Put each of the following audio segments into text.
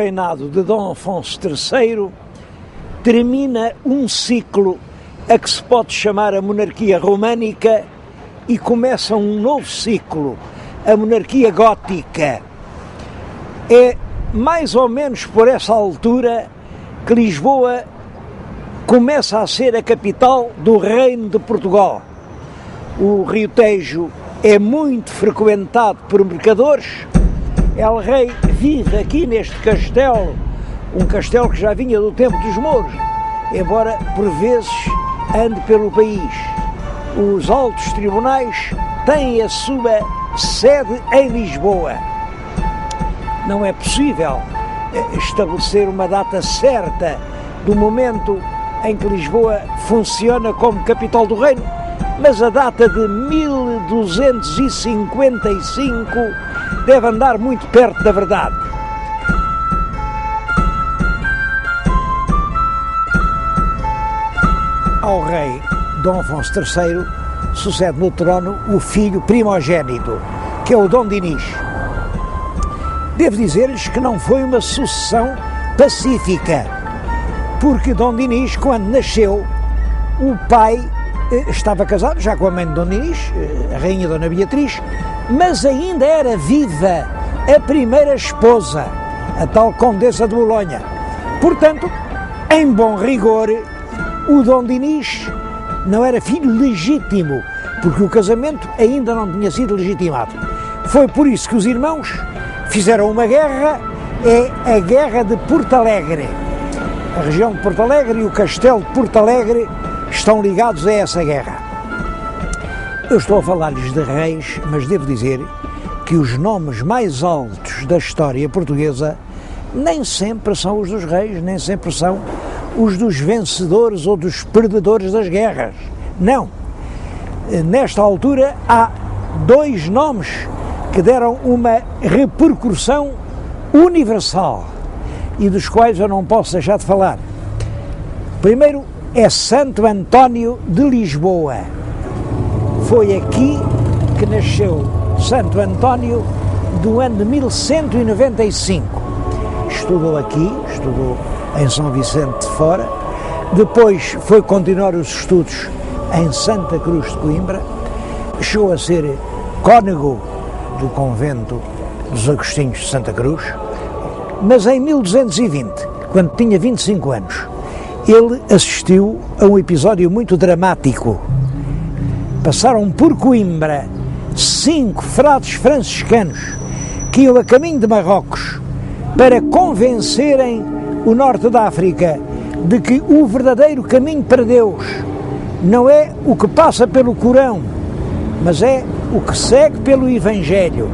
reinado de Dom Afonso III termina um ciclo a que se pode chamar a monarquia românica e começa um novo ciclo, a monarquia gótica. É mais ou menos por essa altura que Lisboa começa a ser a capital do Reino de Portugal. O Rio Tejo é muito frequentado por mercadores. El Rei vive aqui neste castelo, um castelo que já vinha do tempo dos mouros, embora por vezes ande pelo país. Os altos tribunais têm a sua sede em Lisboa. Não é possível estabelecer uma data certa do momento em que Lisboa funciona como capital do reino, mas a data de 1255 deve andar muito perto da verdade. Ao rei Dom Afonso III sucede no trono o filho primogênito, que é o Dom Dinis. Devo dizer-lhes que não foi uma sucessão pacífica, porque Dom Dinis, quando nasceu, o pai estava casado já com a mãe de Dom Dinis, a rainha Dona Beatriz, mas ainda era viva a primeira esposa, a tal Condessa de Bolonha. Portanto, em bom rigor, o Dom Dinis não era filho legítimo, porque o casamento ainda não tinha sido legitimado. Foi por isso que os irmãos fizeram uma guerra, é a Guerra de Porto Alegre. A região de Porto Alegre e o castelo de Porto Alegre estão ligados a essa guerra. Eu estou a falar-lhes de reis, mas devo dizer que os nomes mais altos da história portuguesa nem sempre são os dos reis, nem sempre são os dos vencedores ou dos perdedores das guerras. Não. Nesta altura há dois nomes que deram uma repercussão universal e dos quais eu não posso deixar de falar. Primeiro é Santo António de Lisboa. Foi aqui que nasceu Santo António do ano de 1195. Estudou aqui, estudou em São Vicente de Fora, depois foi continuar os estudos em Santa Cruz de Coimbra, chegou a ser cônego do convento dos Agostinhos de Santa Cruz, mas em 1220, quando tinha 25 anos, ele assistiu a um episódio muito dramático. Passaram por Coimbra 5 frades franciscanos que iam a caminho de Marrocos para convencerem o norte da África de que o verdadeiro caminho para Deus não é o que passa pelo Corão, mas é o que segue pelo Evangelho.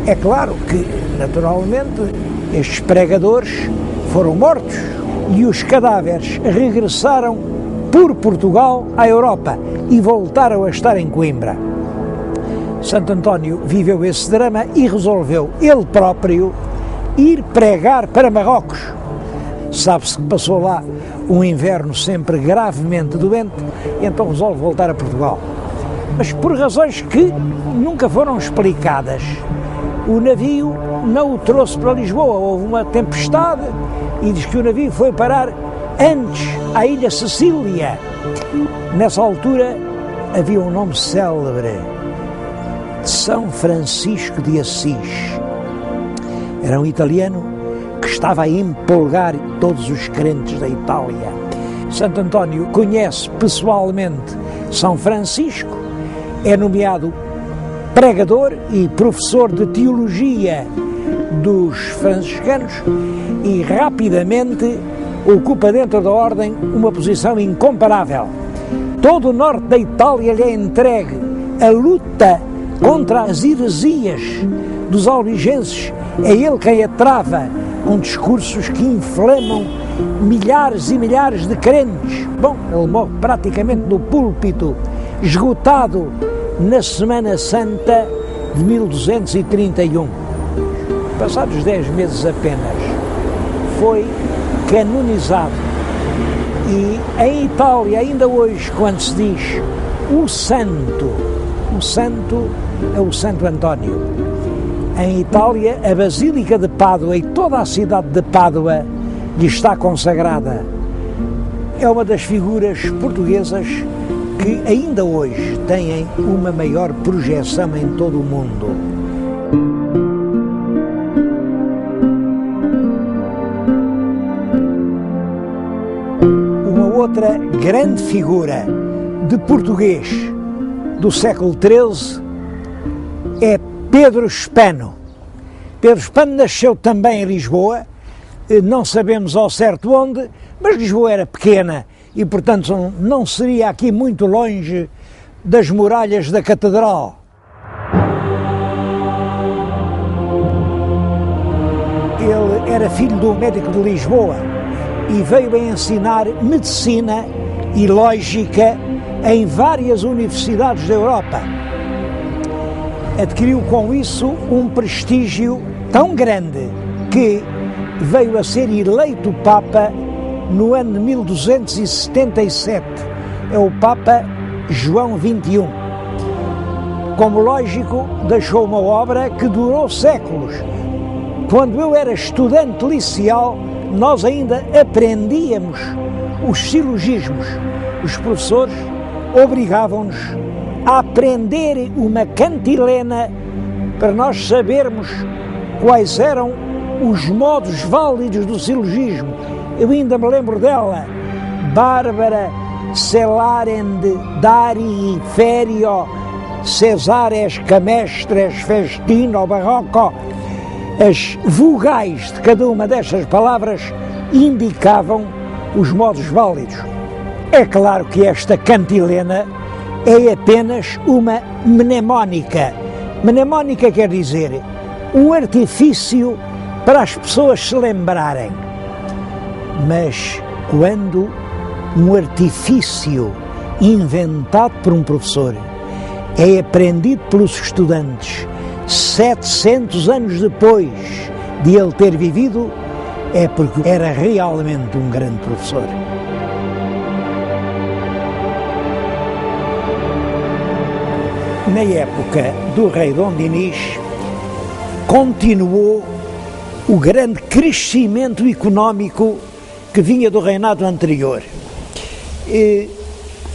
É claro que, naturalmente, estes pregadores foram mortos e os cadáveres regressaram por Portugal à Europa e voltaram a estar em Coimbra. Santo António viveu esse drama e resolveu ele próprio ir pregar para Marrocos. Sabe-se que passou lá um inverno sempre gravemente doente e então resolve voltar a Portugal. Mas por razões que nunca foram explicadas, o navio não o trouxe para Lisboa. Houve uma tempestade e diz que o navio foi parar antes à ilha Sicília. Nessa altura havia um nome célebre, São Francisco de Assis. Era um italiano que estava a empolgar todos os crentes da Itália. Santo António conhece pessoalmente São Francisco, é nomeado pregador e professor de teologia dos franciscanos e rapidamente ocupa dentro da ordem uma posição incomparável. Todo o norte da Itália lhe é entregue. A luta contra as heresias dos albigenses é ele quem a trava, com discursos que inflamam milhares e milhares de crentes. Bom, ele morre praticamente no púlpito, esgotado na Semana Santa de 1231. Passados 10 meses apenas, foi canonizado. E em Itália, ainda hoje, quando se diz o santo é o Santo António. Em Itália, a Basílica de Pádua e toda a cidade de Pádua lhe está consagrada. É uma das figuras portuguesas que ainda hoje têm uma maior projeção em todo o mundo. Uma outra grande figura de português do século XIII é Pedro Spano. Pedro Spano nasceu também em Lisboa, não sabemos ao certo onde, mas Lisboa era pequena e, portanto, não seria aqui muito longe das muralhas da Catedral. Ele era filho de um médico de Lisboa e veio a ensinar medicina e lógica em várias universidades da Europa. Adquiriu com isso um prestígio tão grande que veio a ser eleito Papa no ano de 1277. É o Papa João XXI. Como lógico, deixou uma obra que durou séculos. Quando eu era estudante liceal, nós ainda aprendíamos os silogismos. Os professores obrigavam-nos a aprender uma cantilena para nós sabermos quais eram os modos válidos do silogismo. Eu ainda me lembro dela: Bárbara, celarende, dari, ferio, cesares, camestres, festino, barroco. As vogais de cada uma destas palavras indicavam os modos válidos. É claro que esta cantilena é apenas uma mnemónica. Mnemónica quer dizer um artifício para as pessoas se lembrarem. Mas quando um artifício inventado por um professor é aprendido pelos estudantes 700 anos depois de ele ter vivido, é porque era realmente um grande professor. Na época do rei Dom Dinis, continuou o grande crescimento económico que vinha do reinado anterior.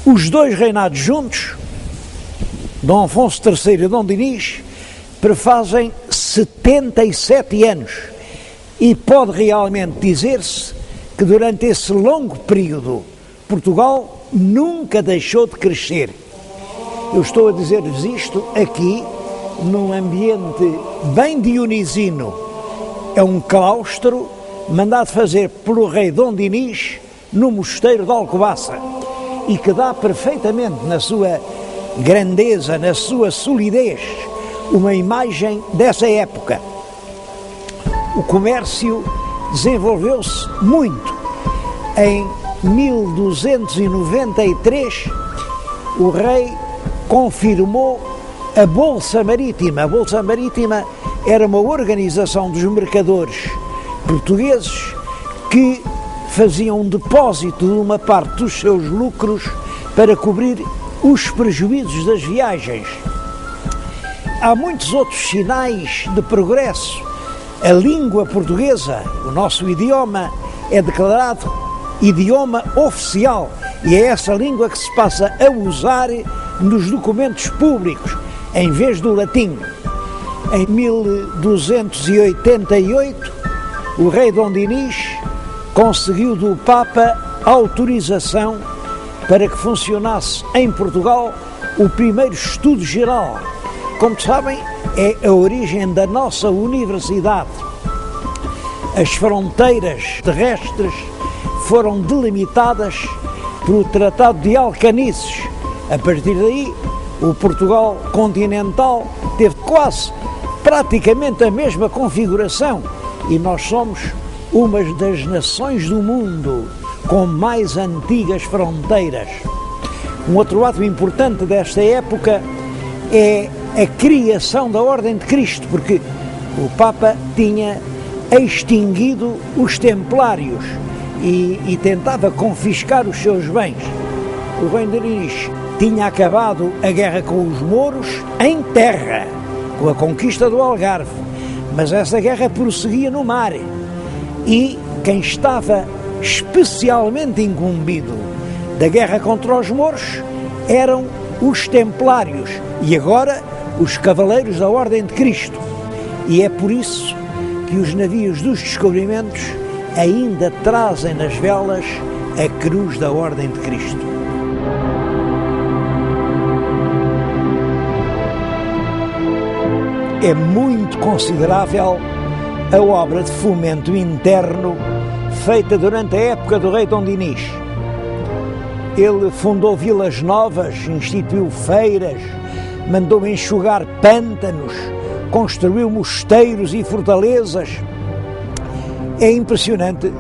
Os dois reinados juntos, Dom Afonso III e Dom Dinis, prefazem 77 anos e pode realmente dizer-se que durante esse longo período Portugal nunca deixou de crescer. Eu estou a dizer-lhes isto aqui num ambiente bem dionisino. É um claustro mandado fazer pelo rei Dom Dinis no mosteiro de Alcobaça e que dá perfeitamente na sua grandeza, na sua solidez, uma imagem dessa época. O comércio desenvolveu-se muito. Em 1293, o rei confirmou a Bolsa Marítima. A Bolsa Marítima era uma organização dos mercadores portugueses que faziam um depósito de uma parte dos seus lucros para cobrir os prejuízos das viagens. Há muitos outros sinais de progresso. A língua portuguesa, o nosso idioma, é declarado idioma oficial e é essa língua que se passa a usar nos documentos públicos, em vez do latim. Em 1288, o rei Dom Dinis conseguiu do Papa autorização para que funcionasse em Portugal o primeiro estudo geral. Como sabem, é a origem da nossa universidade. As fronteiras terrestres foram delimitadas pelo Tratado de Alcanices. A partir daí, o Portugal continental teve quase praticamente a mesma configuração e nós somos uma das nações do mundo com mais antigas fronteiras. Um outro ato importante desta época é a criação da Ordem de Cristo, porque o Papa tinha extinguido os templários e tentava confiscar os seus bens. O rei Dinis tinha acabado a guerra com os mouros em terra, com a conquista do Algarve, Mas essa guerra prosseguia no mar e quem estava especialmente incumbido da guerra contra os mouros eram os templários e agora os cavaleiros da Ordem de Cristo. E é por isso que os navios dos descobrimentos ainda trazem nas velas a cruz da Ordem de Cristo. É muito considerável a obra de fomento interno feita durante a época do rei Dom Dinis. Ele fundou vilas novas, instituiu feiras, mandou enxugar pântanos, construiu mosteiros e fortalezas. É impressionante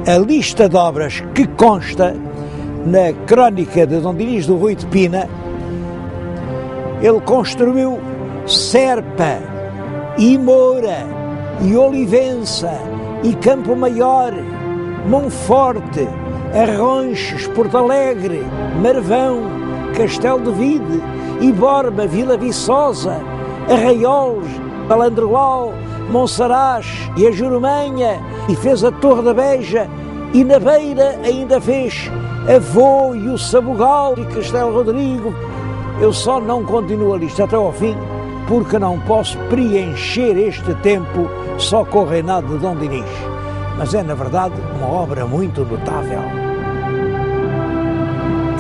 a lista de obras que consta na crónica de Dom Dinis do Rui de Pina. Ele construiu Serpa, e Moura, e Olivença, e Campo Maior, Monforte, Arronches, Porto Alegre, Marvão, Castelo de Vide, e Borba, Vila Viçosa, Arraiolos, Alandroal, Monsaraz e a Jurumanha, e fez a Torre da Beja, e na Beira ainda fez Avô e o Sabugal e Castelo Rodrigo. Eu só não continuo a lista até ao fim, porque não posso preencher este tempo só com o reinado de Dom Dinis. Mas é, na verdade, uma obra muito notável.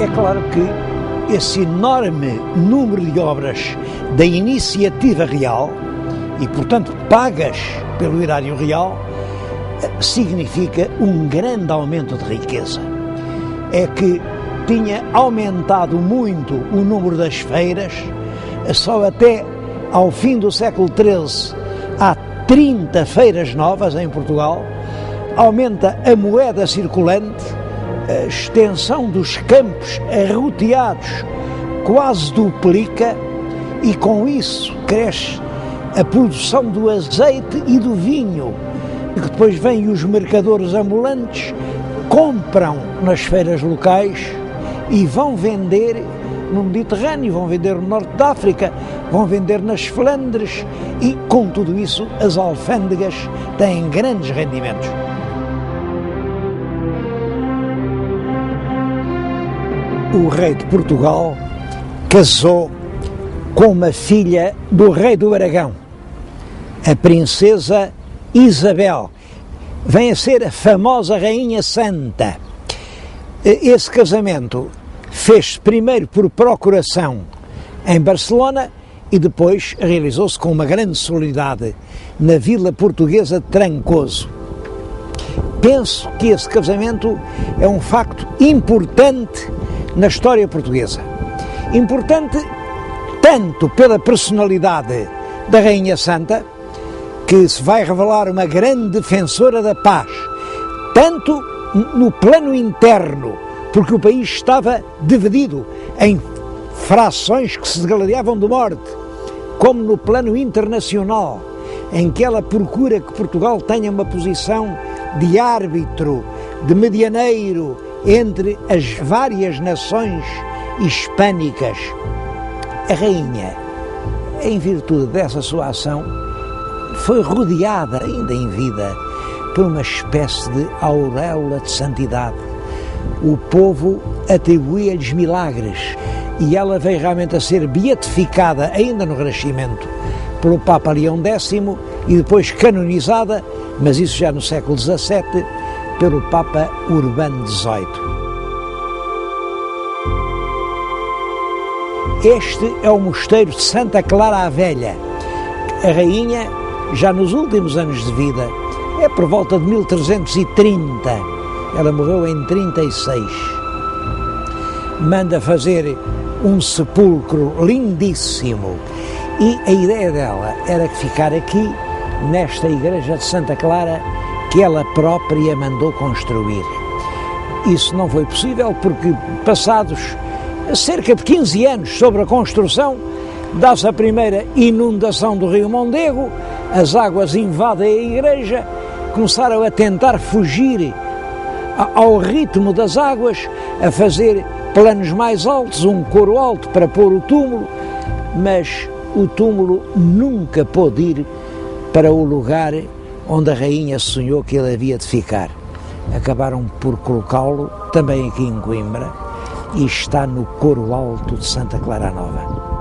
É claro que esse enorme número de obras da iniciativa real, e portanto pagas pelo erário real, significa um grande aumento de riqueza. É que tinha aumentado muito o número das feiras, só até ao fim do século XIII há 30 feiras novas em Portugal, aumenta a moeda circulante, a extensão dos campos arroteados quase duplica e com isso cresce a produção do azeite e do vinho, que depois vêm os mercadores ambulantes, compram nas feiras locais e vão vender no Mediterrâneo, vão vender no Norte da África, vão vender nas Flandres e, com tudo isso, as alfândegas têm grandes rendimentos. O rei de Portugal casou com uma filha do rei do Aragão, a princesa Isabel. Vem a ser a famosa Rainha Santa. Esse casamento fez-se primeiro por procuração em Barcelona e depois realizou-se com uma grande solenidade na vila portuguesa de Trancoso. Penso que esse casamento é um facto importante na história portuguesa. Importante tanto pela personalidade da Rainha Santa, que se vai revelar uma grande defensora da paz, tanto no plano interno, porque o país estava dividido em frações que se degladiavam de morte, como no plano internacional, em que ela procura que Portugal tenha uma posição de árbitro, de medianeiro entre as várias nações hispânicas. A rainha, em virtude dessa sua ação, foi rodeada, ainda em vida, por uma espécie de auréola de santidade. O povo atribuía-lhes milagres e ela veio realmente a ser beatificada, ainda no Renascimento, pelo Papa Leão X e depois canonizada, mas isso já no século XVII, pelo Papa Urbano XVIII. Este é o mosteiro de Santa Clara a Velha. A rainha, já nos últimos anos de vida, é por volta de 1330, ela morreu em 36, manda fazer um sepulcro lindíssimo e a ideia dela era ficar aqui, nesta igreja de Santa Clara, que ela própria mandou construir. Isso não foi possível porque, passados cerca de 15 anos sobre a construção, dá-se a primeira inundação do rio Mondego, as águas invadem a igreja, começaram a tentar fugir ao ritmo das águas, a fazer planos mais altos, um coro alto para pôr o túmulo, mas o túmulo nunca pôde ir para o lugar onde a rainha sonhou que ele havia de ficar. Acabaram por colocá-lo também aqui em Coimbra e está no Coro Alto de Santa Clara Nova.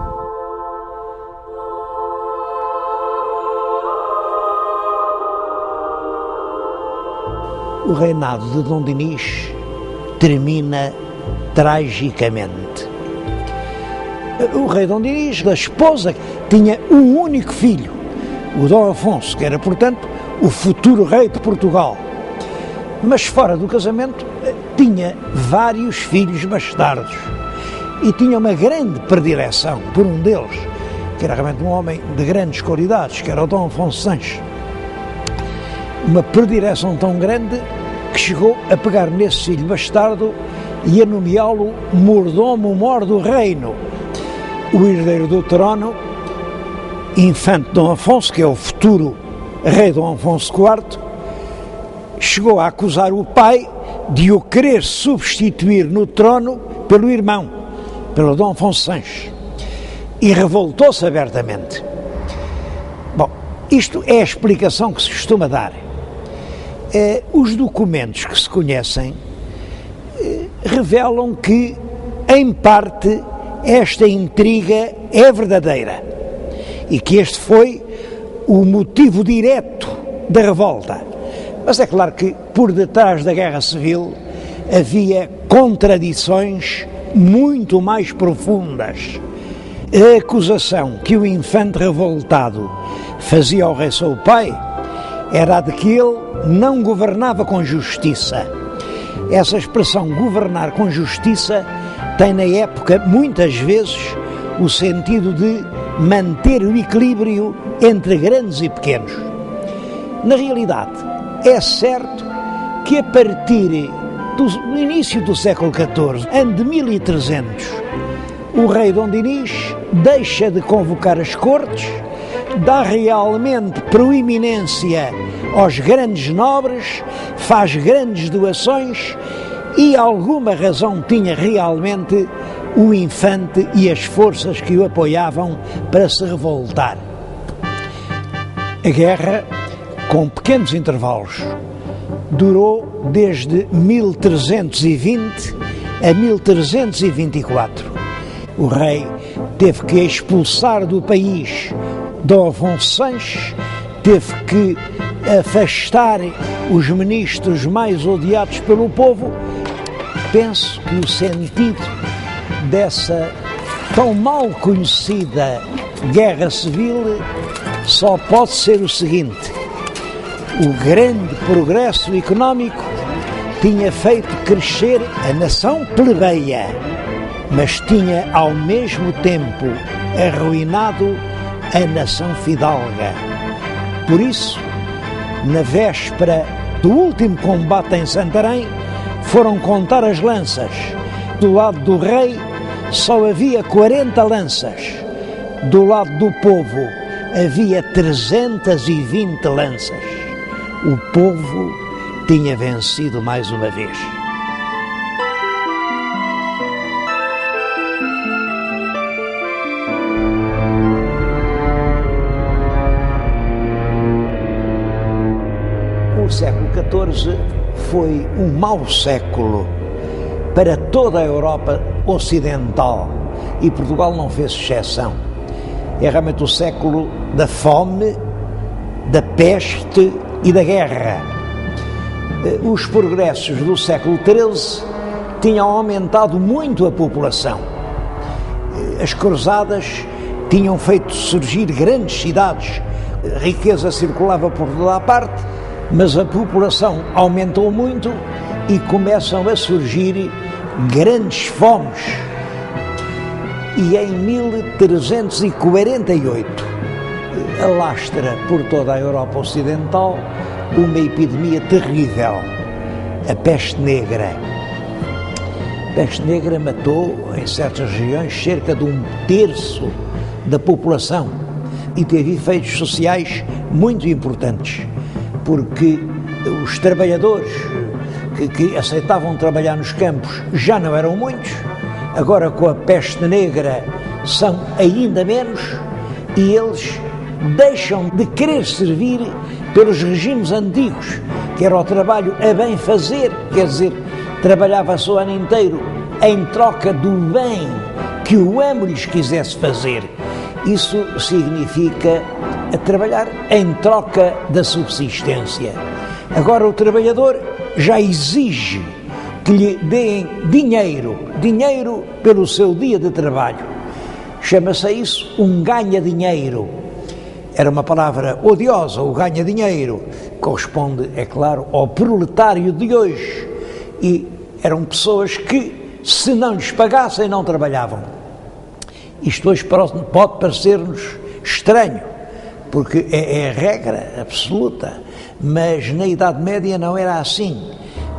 O reinado de Dom Dinis termina tragicamente. O rei Dom Dinis, da esposa, tinha um único filho, o Dom Afonso, que era, portanto, o futuro rei de Portugal. Mas fora do casamento tinha vários filhos bastardos e tinha uma grande predileção por um deles, que era realmente um homem de grandes qualidades, que era o Dom Afonso Sanches. Uma predileção tão grande que chegou a pegar nesse filho bastardo e a nomeá-lo mordomo-mor do reino. O herdeiro do trono, infante Dom Afonso, que é o futuro rei Dom Afonso IV, chegou a acusar o pai de o querer substituir no trono pelo irmão, pelo Dom Afonso Sanches, e revoltou-se abertamente. Bom, isto é a explicação que se costuma dar. Os documentos que se conhecem revelam que, em parte, esta intriga é verdadeira e que este foi o motivo direto da revolta. Mas é claro que, por detrás da Guerra Civil, havia contradições muito mais profundas. A acusação que o infante revoltado fazia ao rei seu pai era a de que ele não governava com justiça. Essa expressão governar com justiça tem na época muitas vezes o sentido de manter o equilíbrio entre grandes e pequenos. Na realidade, é certo que a partir do início do século XIV, ano de 1300, o rei Dom Dinis deixa de convocar as cortes, dá realmente proeminência aos grandes nobres, faz grandes doações e alguma razão tinha realmente o infante e as forças que o apoiavam para se revoltar. A guerra, com pequenos intervalos, durou desde 1320 a 1324. O rei teve que expulsar do país Dom Afonso Sanches, teve que afastar os ministros mais odiados pelo povo. Penso que o sentido dessa tão mal conhecida guerra civil só pode ser o seguinte: o grande progresso económico tinha feito crescer a nação plebeia, mas tinha ao mesmo tempo arruinado a nação fidalga. Por isso, na véspera do último combate em Santarém, foram contar as lanças. Do lado do rei só havia 40 lanças. Do lado do povo havia 320 lanças. O povo tinha vencido mais uma vez. O século XIV foi um mau século para toda a Europa ocidental e Portugal não fez exceção. É realmente o século da fome, da peste e da guerra. Os progressos do século XIII tinham aumentado muito a população. As cruzadas tinham feito surgir grandes cidades, a riqueza circulava por toda a parte, mas a população aumentou muito e começam a surgir grandes fomes. E em 1348 alastra por toda a Europa Ocidental uma epidemia terrível, a peste negra. A peste negra matou, em certas regiões, cerca de 1/3 da população e teve efeitos sociais muito importantes, porque os trabalhadores que aceitavam trabalhar nos campos já não eram muitos, agora com a peste negra são ainda menos, e eles deixam de querer servir pelos regimes antigos, que era o trabalho a bem fazer, quer dizer, trabalhava-se o ano inteiro em troca do bem que o amo lhes quisesse fazer. Isso significa trabalhar em troca da subsistência. Agora o trabalhador já exige que lhe deem dinheiro pelo seu dia de trabalho. Chama-se isso um ganha-dinheiro. Era uma palavra odiosa, o ganha-dinheiro. Corresponde, é claro, ao proletário de hoje. E eram pessoas que, se não lhes pagassem, não trabalhavam. Isto hoje pode parecer-nos estranho, porque é a regra absoluta, mas na Idade Média não era assim.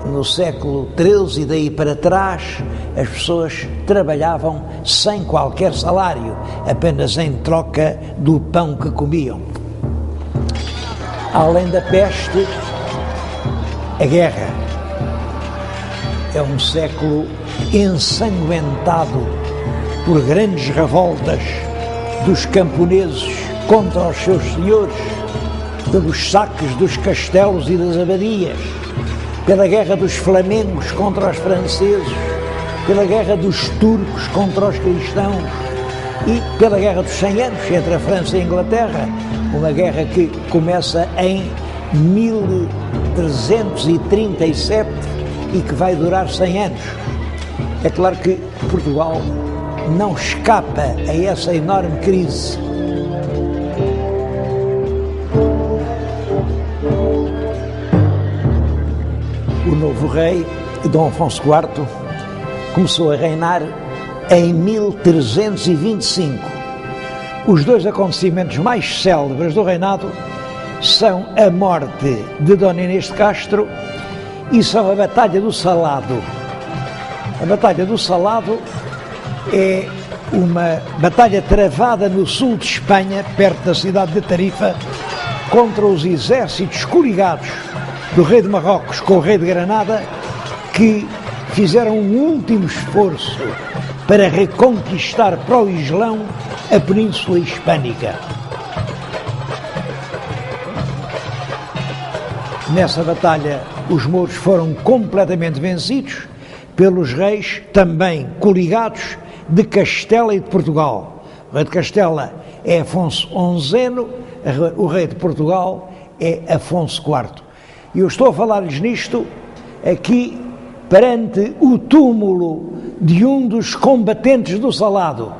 No século XIII e daí para trás, as pessoas trabalhavam sem qualquer salário, apenas em troca do pão que comiam. Além da peste, a guerra. É um século ensanguentado por grandes revoltas dos camponeses contra os seus senhores, pelos saques dos castelos e das abadias, pela guerra dos flamengos contra os franceses, pela guerra dos turcos contra os cristãos e pela guerra dos 100 anos entre a França e a Inglaterra, uma guerra que começa em 1337 e que vai durar 100 anos. É claro que Portugal não escapa a essa enorme crise. O novo rei, Dom Afonso IV, começou a reinar em 1325. Os dois acontecimentos mais célebres do reinado são a morte de Dona Inês de Castro e são a Batalha do Salado. A Batalha do Salado é uma batalha travada no sul de Espanha, perto da cidade de Tarifa, contra os exércitos coligados do rei de Marrocos com o rei de Granada, que fizeram um último esforço para reconquistar para o Islão a Península Hispânica. Nessa batalha, os mouros foram completamente vencidos pelos reis também coligados de Castela e de Portugal. O rei de Castela é Afonso XI, o rei de Portugal é Afonso IV. E eu estou a falar-lhes nisto aqui perante o túmulo de um dos combatentes do Salado,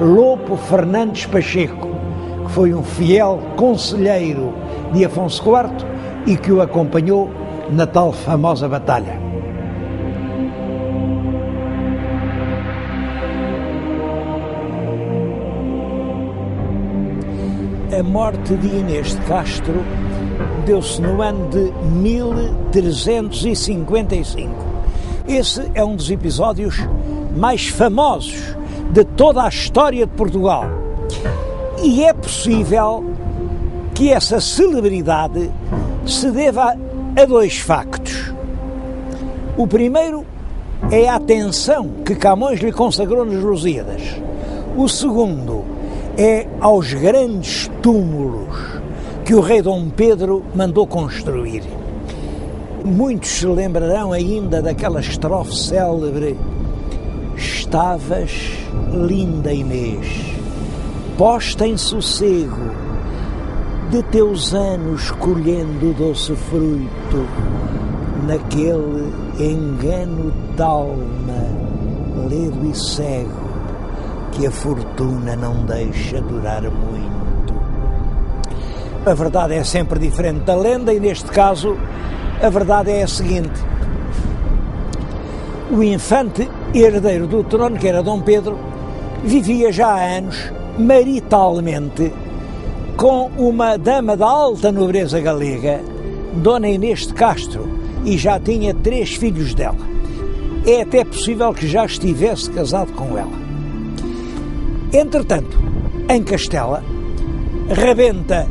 Lopo Fernandes Pacheco, que foi um fiel conselheiro de Afonso IV e que o acompanhou na tal famosa batalha. A morte de Inês de Castro deu-se no ano de 1355. Esse é um dos episódios mais famosos de toda a história de Portugal. E é possível que essa celebridade se deva a dois factos. O primeiro é a atenção que Camões lhe consagrou nos Lusíadas. O segundo é aos grandes túmulos que o rei Dom Pedro mandou construir. Muitos se lembrarão ainda daquela estrofe célebre: estavas, linda Inês, posta em sossego, de teus anos colhendo o doce fruto, naquele engano d'alma, ledo e cego, que a fortuna não deixa durar muito. A verdade é sempre diferente da lenda e, neste caso, a verdade é a seguinte: o infante herdeiro do trono, que era Dom Pedro, vivia já há anos maritalmente com uma dama da alta nobreza galega, Dona Inês de Castro, e já tinha 3 filhos dela. É até possível que já estivesse casado com ela. Entretanto, em Castela, rebenta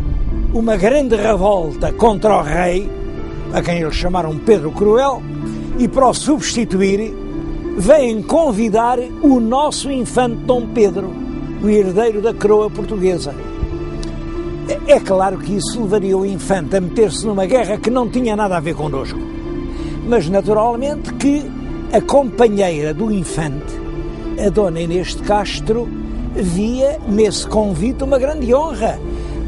uma grande revolta contra o rei, a quem eles chamaram Pedro Cruel, e para o substituir, vêm convidar o nosso infante Dom Pedro, o herdeiro da coroa portuguesa. É claro que isso levaria o infante a meter-se numa guerra que não tinha nada a ver connosco. Mas naturalmente que a companheira do infante, a dona Inês de Castro, via nesse convite uma grande honra.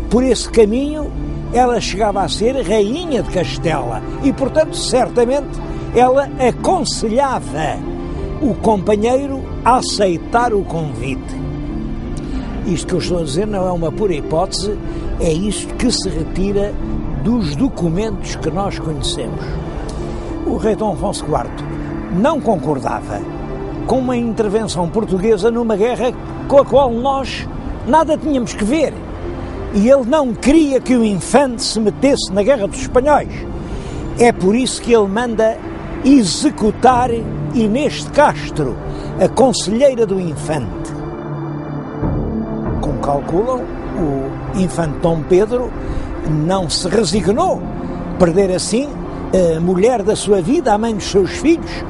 Por esse caminho ela chegava a ser rainha de Castela e, portanto, certamente ela aconselhava o companheiro a aceitar o convite. Isto que eu estou a dizer não é uma pura hipótese, é isto que se retira dos documentos que nós conhecemos. O rei Dom Afonso IV não concordava com uma intervenção portuguesa numa guerra com a qual nós nada tínhamos que ver. E ele não queria que o infante se metesse na guerra dos espanhóis. É por isso que ele manda executar Inês de Castro, a conselheira do infante. Como calculam, o infante Dom Pedro não se resignou a perder assim a mulher da sua vida, a mãe dos seus filhos.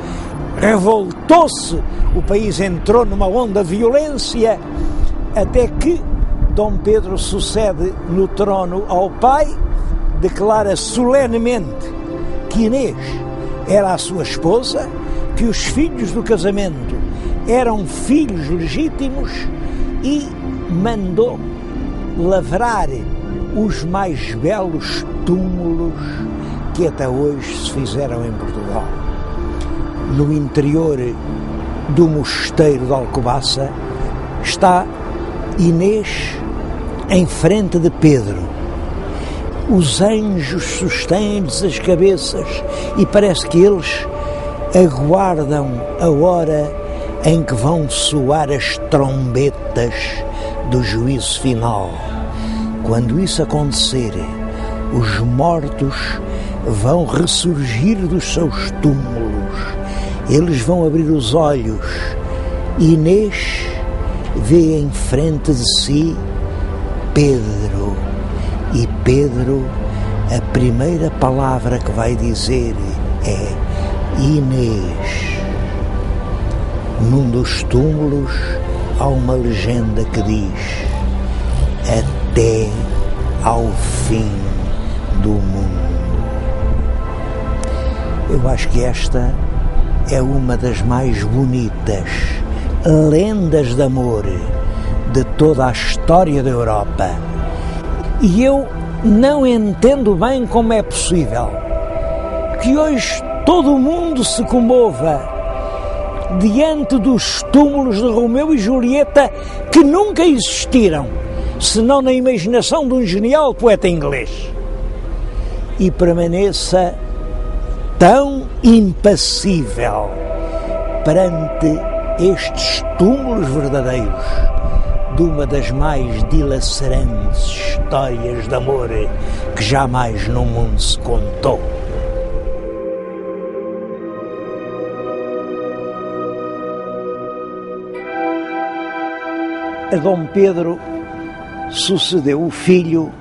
Revoltou-se, o país entrou numa onda de violência, até que Dom Pedro sucede no trono ao pai, declara solenemente que Inês era a sua esposa, que os filhos do casamento eram filhos legítimos e mandou lavrar os mais belos túmulos que até hoje se fizeram em Portugal. No interior do mosteiro de Alcobaça está Inês em frente de Pedro. Os anjos sustêm-lhes as cabeças e parece que eles aguardam a hora em que vão soar as trombetas do juízo final. Quando isso acontecer, os mortos vão ressurgir dos seus túmulos. Eles vão abrir os olhos. Inês vê em frente de si Pedro. E Pedro, a primeira palavra que vai dizer é Inês. Num dos túmulos há uma legenda que diz: até ao fim do mundo. Eu acho que esta é uma das mais bonitas lendas de amor de toda a história da Europa. E eu não entendo bem como é possível que hoje todo o mundo se comova diante dos túmulos de Romeu e Julieta, que nunca existiram, senão na imaginação de um genial poeta inglês, e permaneça tão impassível perante estes túmulos verdadeiros de uma das mais dilacerantes histórias de amor que jamais no mundo se contou. A Dom Pedro sucedeu o filho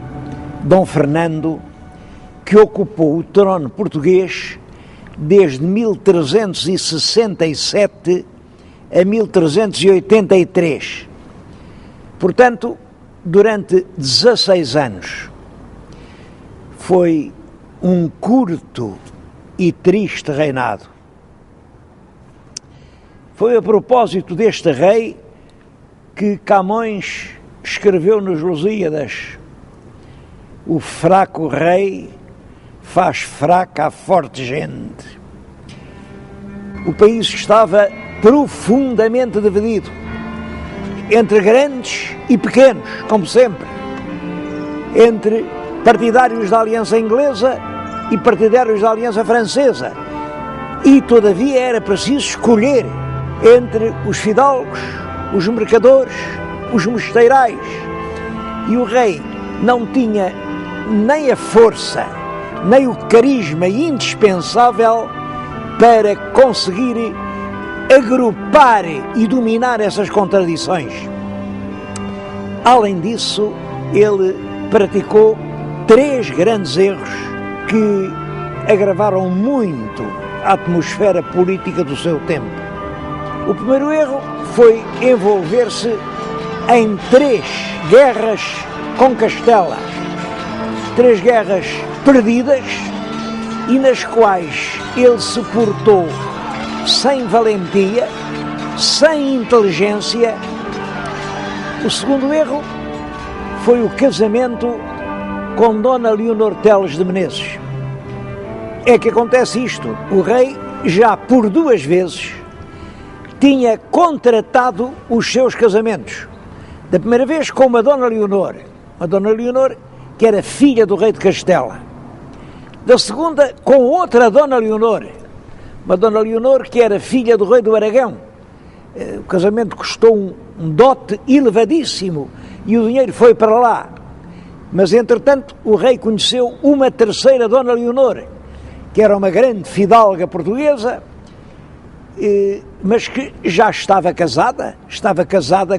Dom Fernando, que ocupou o trono português desde 1367 a 1383. Portanto, durante 16 anos. Foi um curto e triste reinado. Foi a propósito deste rei que Camões escreveu nos Lusíadas: o fraco rei faz fraca a forte gente. O país estava profundamente dividido entre grandes e pequenos, como sempre, entre partidários da Aliança Inglesa e partidários da Aliança Francesa, e todavia era preciso escolher entre os fidalgos, os mercadores, os mosteirais, e o rei não tinha nem a força, nem o carisma indispensável para conseguir agrupar e dominar essas contradições. Além disso, ele praticou 3 grandes erros que agravaram muito a atmosfera política do seu tempo. O primeiro erro foi envolver-se em 3 guerras com Castela. 3 guerras perdidas e nas quais ele se portou sem valentia, sem inteligência. O segundo erro foi o casamento com Dona Leonor Teles de Menezes. É que acontece isto: o rei já por 2 vezes tinha contratado os seus casamentos. Da primeira vez com uma Dona Leonor que era filha do rei de Castela. Da segunda com outra Dona Leonor, uma Dona Leonor que era filha do rei do Aragão. O casamento custou um dote elevadíssimo e o dinheiro foi para lá. Mas, entretanto, o rei conheceu uma terceira Dona Leonor, que era uma grande fidalga portuguesa, mas que já estava casada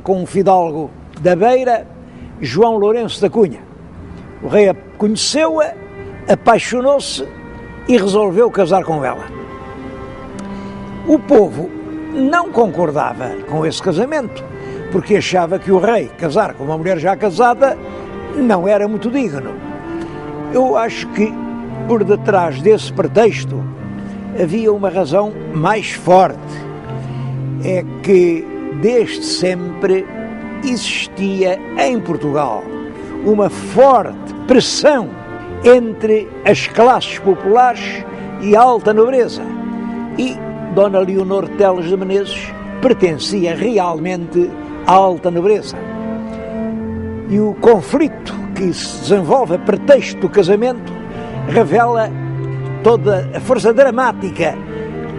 com um fidalgo da Beira, João Lourenço da Cunha. O rei conheceu-a, apaixonou-se e resolveu casar com ela. O povo não concordava com esse casamento, porque achava que o rei casar com uma mulher já casada não era muito digno. Eu acho que por detrás desse pretexto havia uma razão mais forte. É que desde sempre existia em Portugal uma forte pressão entre as classes populares e a alta nobreza. E Dona Leonor Teles de Menezes pertencia realmente à alta nobreza. E o conflito que se desenvolve a pretexto do casamento revela toda a força dramática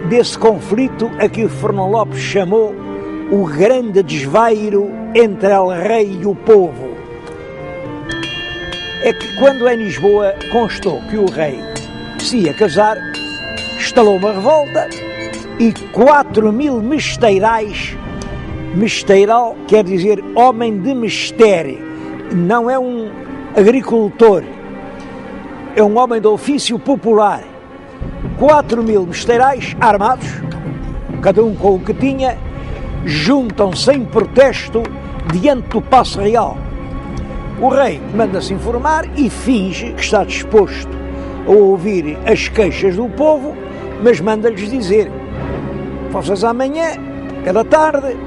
desse conflito a que o Fernão Lopes chamou o grande desvairo entre el rei e o povo. É que quando em Lisboa constou que o rei se ia casar, estalou uma revolta e 4.000 mesteirais, mesteiral quer dizer homem de mistério, não é um agricultor, é um homem de ofício popular. 4.000 mesteirais armados, cada um com o que tinha, juntam-se em protesto diante do Paço Real. O rei manda-se informar e finge que está disposto a ouvir as queixas do povo, mas manda-lhes dizer: vocês amanhã, pela tarde,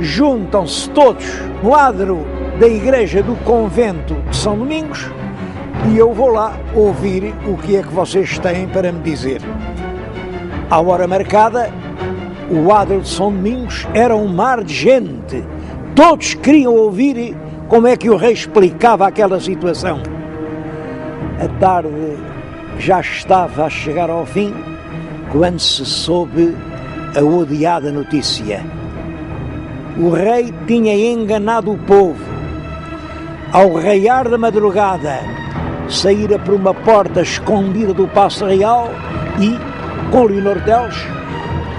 juntam-se todos no adro da igreja do convento de São Domingos e eu vou lá ouvir o que é que vocês têm para me dizer. À hora marcada, o adro de São Domingos era um mar de gente. Todos queriam ouvir como é que o rei explicava aquela situação. A tarde já estava a chegar ao fim quando se soube a odiada notícia. O rei tinha enganado o povo. Ao raiar da madrugada, saíra por uma porta escondida do Paço Real e, com Leonor Teles,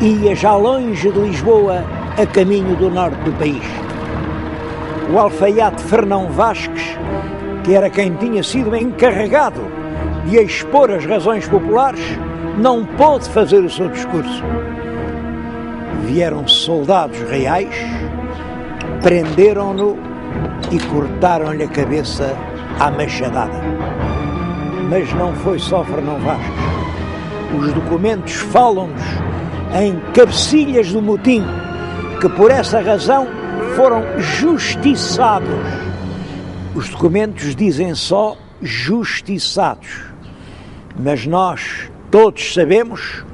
ia já longe de Lisboa, a caminho do norte do país. O alfaiate Fernão Vasques, que era quem tinha sido encarregado de expor as razões populares, não pôde fazer o seu discurso. Vieram soldados reais, prenderam-no e cortaram-lhe a cabeça à machadada. Mas não foi só Fernão Vasques. Os documentos falam-nos em cabecilhas do motim, que por essa razão foram justiçados. Os documentos dizem só justiçados, mas nós todos sabemos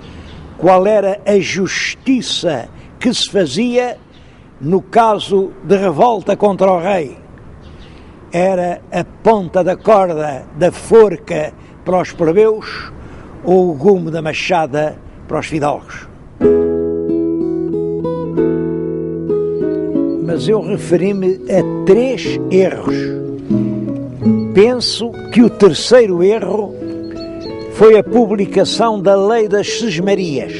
qual era a justiça que se fazia no caso de revolta contra o rei. Era a ponta da corda da forca para os plebeus ou o gume da machada para os fidalgos. Mas eu referi-me a 3 erros. Penso que o terceiro erro foi a publicação da Lei das Sesmarias.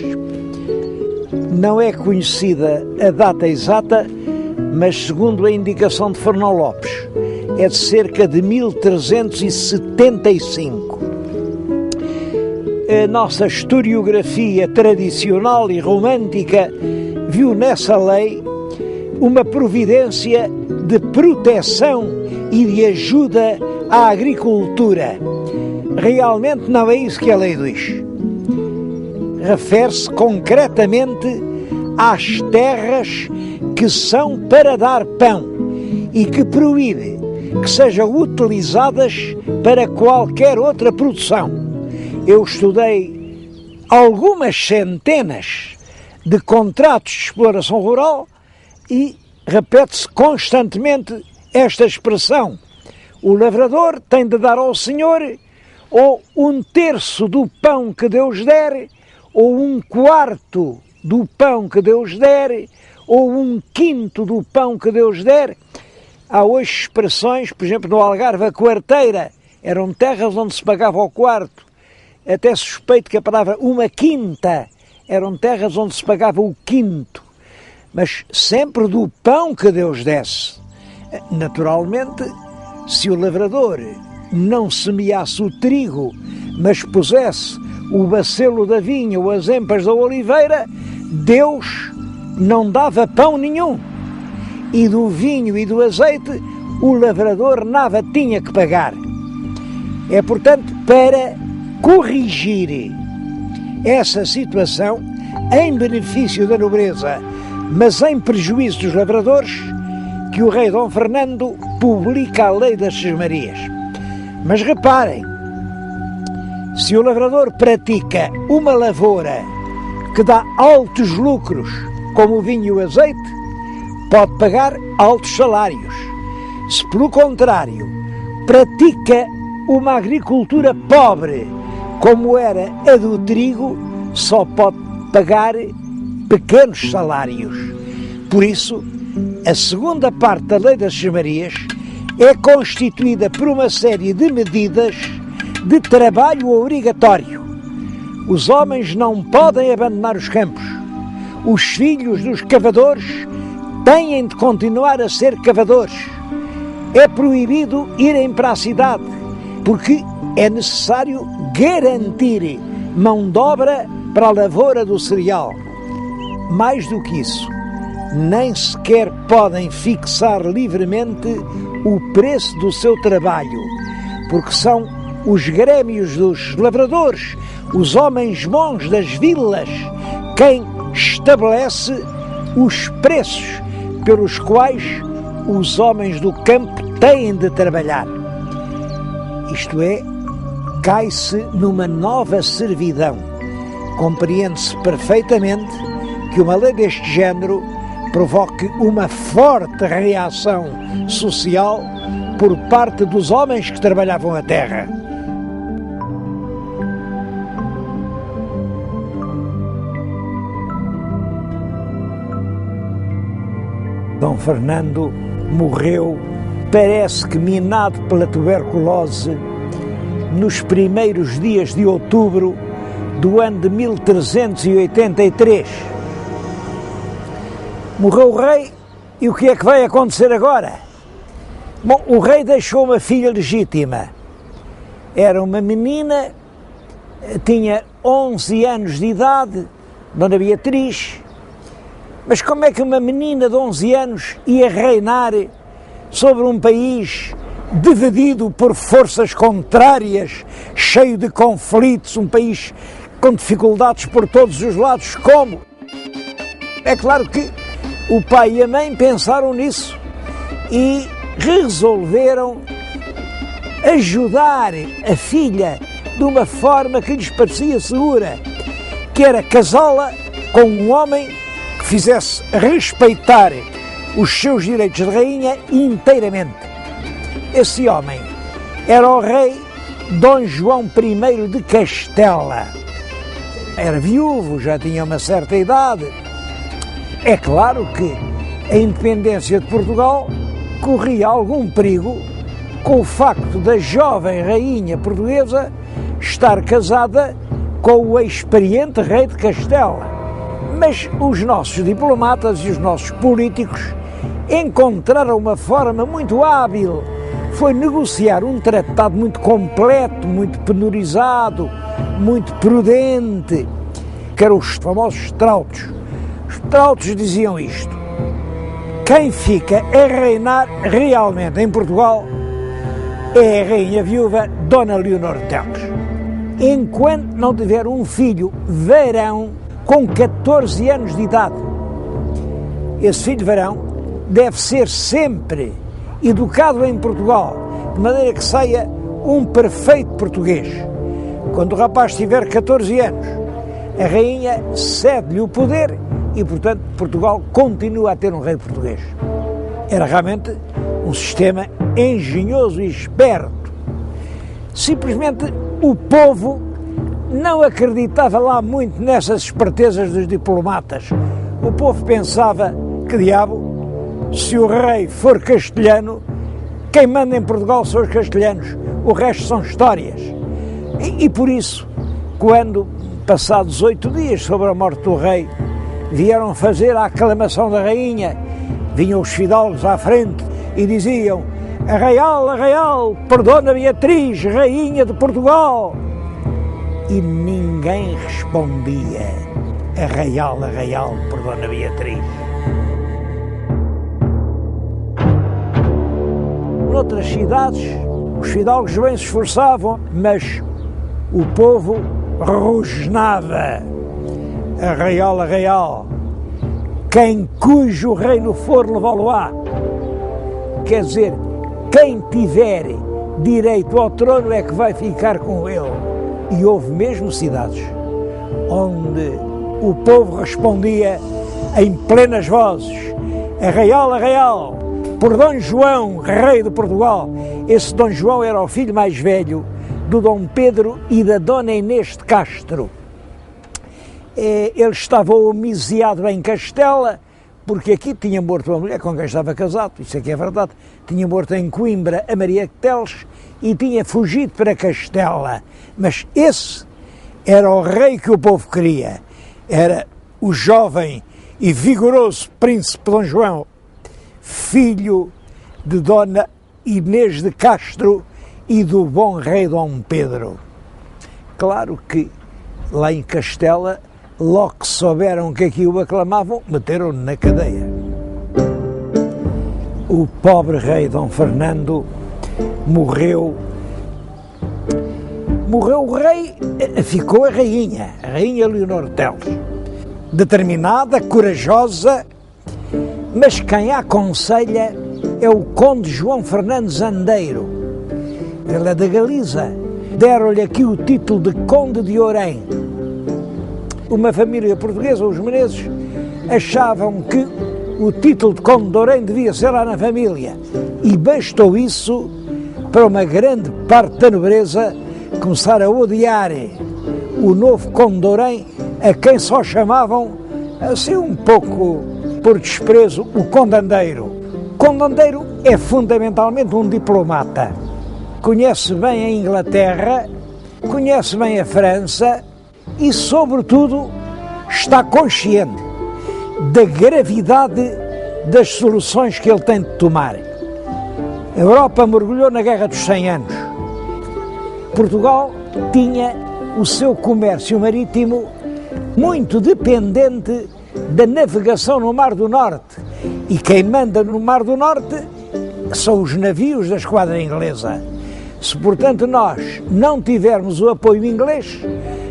Não é conhecida a data exata, mas segundo a indicação de Fernão Lopes, é de cerca de 1375. A nossa historiografia tradicional e romântica viu nessa lei uma providência de proteção e de ajuda à agricultura. Realmente não é isso que a lei diz. Refere-se concretamente às terras que são para dar pão e que proíbe que sejam utilizadas para qualquer outra produção. Eu estudei algumas centenas de contratos de exploração rural e repete-se constantemente esta expressão: o lavrador tem de dar ao Senhor ou 1/3 do pão que Deus der, ou 1/4 do pão que Deus der, ou 1/5 do pão que Deus der. Há hoje expressões, por exemplo, no Algarve, a quarteira, eram terras onde se pagava ao quarto. Até suspeito que a palavra 1/5 eram terras onde se pagava o quinto. Mas sempre do pão que Deus desse. Naturalmente, se o lavrador não semeasse o trigo, mas pusesse o bacelo da vinha ou as empas da oliveira, Deus não dava pão nenhum. E do vinho e do azeite, o lavrador nada tinha que pagar. É, portanto, para corrigir essa situação, em benefício da nobreza, mas em prejuízo dos lavradores, que o rei Dom Fernando publica a lei das sesmarias. Mas reparem, se o lavrador pratica uma lavoura que dá altos lucros, como o vinho e o azeite, pode pagar altos salários. Se, pelo contrário, pratica uma agricultura pobre, como era a do trigo, só pode pagar pequenos salários. Por isso, a segunda parte da lei das sesmarias é constituída por uma série de medidas de trabalho obrigatório. Os homens não podem abandonar os campos. Os filhos dos cavadores têm de continuar a ser cavadores. É proibido irem para a cidade, porque é necessário garantir mão de obra para a lavoura do cereal. Mais do que isso, nem sequer podem fixar livremente o preço do seu trabalho, porque são os grêmios dos lavradores, os homens bons das vilas, quem estabelece os preços pelos quais os homens do campo têm de trabalhar. Isto é, cai-se numa nova servidão. Compreende-se perfeitamente que uma lei deste género provoque uma forte reação social por parte dos homens que trabalhavam a terra. Dom Fernando morreu, parece que minado pela tuberculose, nos primeiros dias de outubro do ano de 1383. Morreu o rei e o que é que vai acontecer agora? Bom, o rei deixou uma filha legítima. Era uma menina, tinha 11 anos de idade, Dona Beatriz. Mas como é que uma menina de 11 anos ia reinar sobre um país dividido por forças contrárias, cheio de conflitos, um país com dificuldades por todos os lados? Como? É claro que o pai e a mãe pensaram nisso e resolveram ajudar a filha de uma forma que lhes parecia segura, que era casá-la com um homem que fizesse respeitar os seus direitos de rainha inteiramente. Esse homem era o rei Dom João I de Castela. Era viúvo, já tinha uma certa idade. É claro que a independência de Portugal corria algum perigo com o facto da jovem rainha portuguesa estar casada com o experiente rei de Castela. Mas os nossos diplomatas e os nossos políticos encontraram uma forma muito hábil. Foi negociar um tratado muito completo, muito penorizado, muito prudente, que eram os famosos trautos. Os trautos diziam isto: quem fica a reinar realmente em Portugal é a rainha viúva Dona Leonor Teles. Enquanto não tiver um filho varão com 14 anos de idade, esse filho varão deve ser sempre educado em Portugal, de maneira que saia um perfeito português. Quando o rapaz tiver 14 anos, a rainha cede-lhe o poder e, portanto, Portugal continua a ter um rei português. Era realmente um sistema engenhoso e esperto. Simplesmente o povo não acreditava lá muito nessas espertezas dos diplomatas. O povo pensava, que diabo, se o rei for castelhano, quem manda em Portugal são os castelhanos, o resto são histórias. E por isso, quando, passados 8 dias sobre a morte do rei, vieram fazer a aclamação da rainha, vinham os fidalgos à frente e diziam: a Real, por Dona Beatriz, rainha de Portugal. E ninguém respondia: a Real, por Dona Beatriz. Noutras cidades, os fidalgos bem se esforçavam, mas o povo rosnava: a Real, quem cujo reino for levá-lo-á. Quer dizer, quem tiver direito ao trono é que vai ficar com ele. E houve mesmo cidades onde o povo respondia em plenas vozes: a Real, por Dom João, rei de Portugal. Esse Dom João era o filho mais velho do Dom Pedro e da Dona Inês de Castro. Ele estava homiciado em Castela, porque aqui tinha morto uma mulher com quem estava casado, isso aqui é verdade, tinha morto em Coimbra a Maria de Teles e tinha fugido para Castela. Mas esse era o rei que o povo queria, era o jovem e vigoroso príncipe Dom João, filho de Dona Inês de Castro e do bom rei Dom Pedro. Claro que lá em Castela, logo que souberam que aqui o aclamavam, meteram-no na cadeia. O pobre rei Dom Fernando morreu. Morreu o rei, ficou a rainha Leonor Teles. Determinada, corajosa, mas quem a aconselha é o conde João Fernandes Andeiro. Ele é da Galiza. Deram-lhe aqui o título de conde de Orém. Uma família portuguesa, os Menezes, achavam que o título de conde de Orém devia ser lá na família. E bastou isso para uma grande parte da nobreza começar a odiar o novo conde de Orém, a quem só chamavam, assim um pouco por desprezo, o conde Andeiro. O conde Andeiro é fundamentalmente um diplomata. Conhece bem a Inglaterra, conhece bem a França e, sobretudo, está consciente da gravidade das soluções que ele tem de tomar. A Europa mergulhou na Guerra dos 100 anos. Portugal tinha o seu comércio marítimo muito dependente da navegação no Mar do Norte. E quem manda no Mar do Norte são os navios da esquadra inglesa. Se, portanto, nós não tivermos o apoio inglês,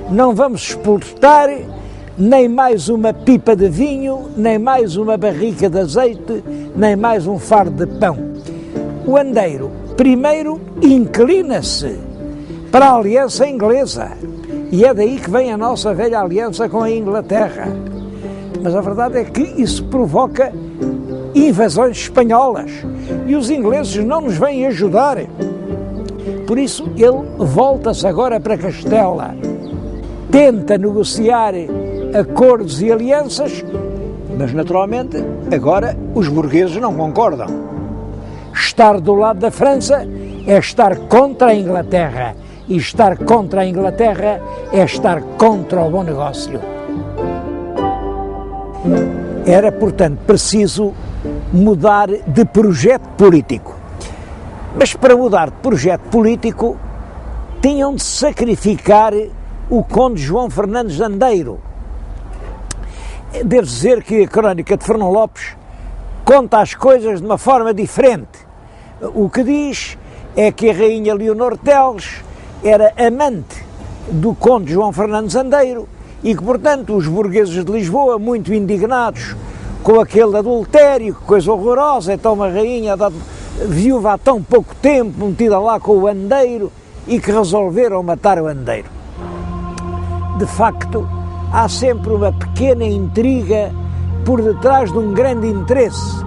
não vamos exportar nem mais uma pipa de vinho, nem mais uma barrica de azeite, nem mais um fardo de pão. O Andeiro, primeiro, inclina-se para a aliança inglesa. E é daí que vem a nossa velha aliança com a Inglaterra. Mas a verdade é que isso provoca invasões espanholas. E os ingleses não nos vêm ajudar. Por isso ele volta-se agora para Castela. Tenta negociar acordos e alianças, mas naturalmente agora os burgueses não concordam. Estar do lado da França é estar contra a Inglaterra. E estar contra a Inglaterra é estar contra o bom negócio. Era, portanto, preciso mudar de projeto político. Mas para mudar de projeto político tinham de sacrificar o conde João Fernandes Andeiro. Devo dizer que a crónica de Fernão Lopes conta as coisas de uma forma diferente. O que diz é que a rainha Leonor Teles era amante do conde João Fernandes Andeiro e que, portanto, os burgueses de Lisboa, muito indignados com aquele adultério, que coisa horrorosa, então uma rainha viúva há tão pouco tempo, metida lá com o Andeiro, e que resolveram matar o Andeiro. De facto, há sempre uma pequena intriga por detrás de um grande interesse,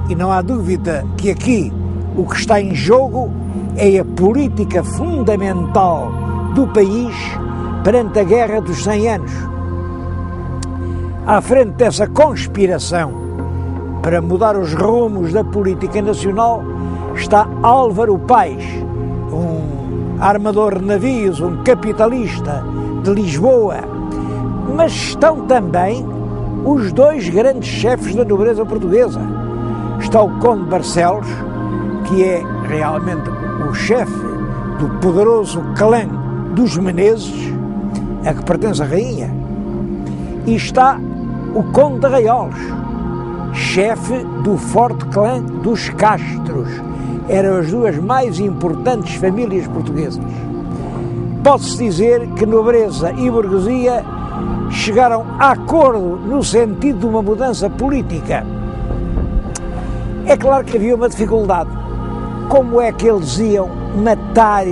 e não há dúvida que aqui o que está em jogo é a política fundamental do país perante a Guerra dos 100 Anos. À frente dessa conspiração para mudar os rumos da política nacional está Álvaro Paes, um armador de navios, um capitalista de Lisboa, mas estão também os dois grandes chefes da nobreza portuguesa. Está o Conde Barcelos, que é realmente o chefe do poderoso clã dos Menezes, a que pertence a rainha, e está o Conde de Arraiolos, chefe do forte clã dos Castros. Eram as duas mais importantes famílias portuguesas. Pode-se dizer que nobreza e burguesia chegaram a acordo no sentido de uma mudança política. É claro que havia uma dificuldade. Como é que eles iam matar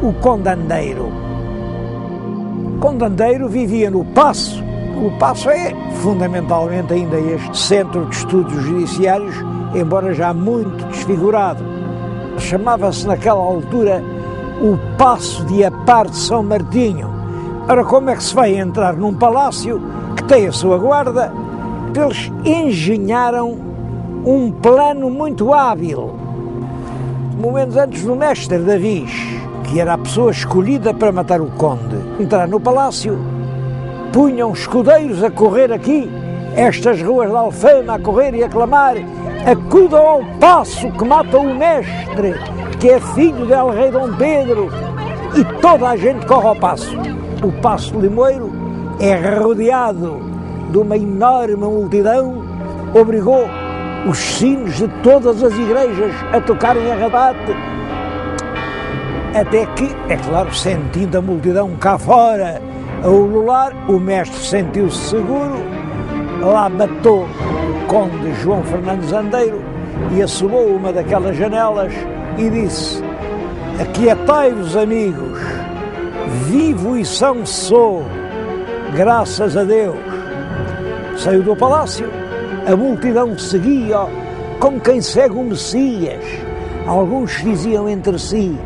o Conde Andeiro? O Conde Andeiro vivia no Paço. O Paço é fundamentalmente ainda este centro de estudos judiciários, embora já muito desfigurado. Chamava-se naquela altura o Paço de Apar de São Martinho. Ora, como é que se vai entrar num palácio que tem a sua guarda? Eles engenharam um plano muito hábil. Momentos antes do mestre Davis, que era a pessoa escolhida para matar o conde, entrar no palácio, punham escudeiros a correr aqui, estas ruas da Alfama, a correr e a clamar: acudam ao paço que mata o mestre, que é filho del rei Dom Pedro, e toda a gente corre ao paço. O Paço Limoeiro é rodeado de uma enorme multidão, obrigou os sinos de todas as igrejas a tocarem a rabate, até que, é claro, sentindo a multidão cá fora a ulular, o mestre sentiu-se seguro, lá matou o conde João Fernandes Andeiro e assomou uma daquelas janelas e disse: aquietai-vos, amigos, vivo e são sou, graças a Deus. Saiu do palácio, a multidão seguia como quem segue o Messias. Alguns diziam entre si: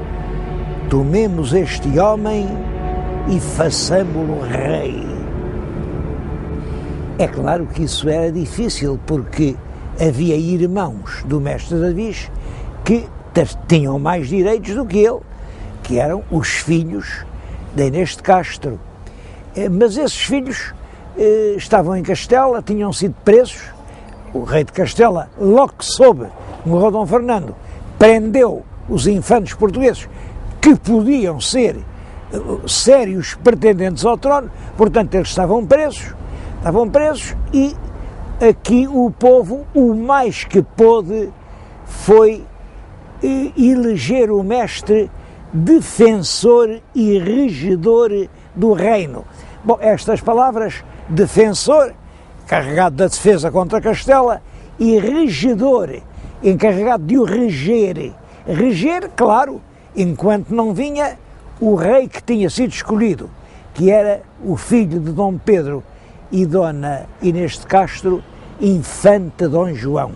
tomemos este homem e façamo-lo rei. É claro que isso era difícil, porque havia irmãos do mestre Davis que tinham mais direitos do que ele, que eram os filhos de Inês de Castro. Mas esses filhos estavam em Castela, tinham sido presos. O rei de Castela, logo que soube, morreu Dom Fernando, prendeu os infantes portugueses que podiam ser sérios pretendentes ao trono, portanto eles estavam presos e aqui o povo, o mais que pôde, foi eleger o mestre defensor e regedor do reino. Bom, estas palavras, defensor, encarregado da defesa contra Castela, e regedor, encarregado de o reger. Reger, claro, enquanto não vinha o rei que tinha sido escolhido, que era o filho de Dom Pedro e Dona Inês de Castro, infanta Dom João.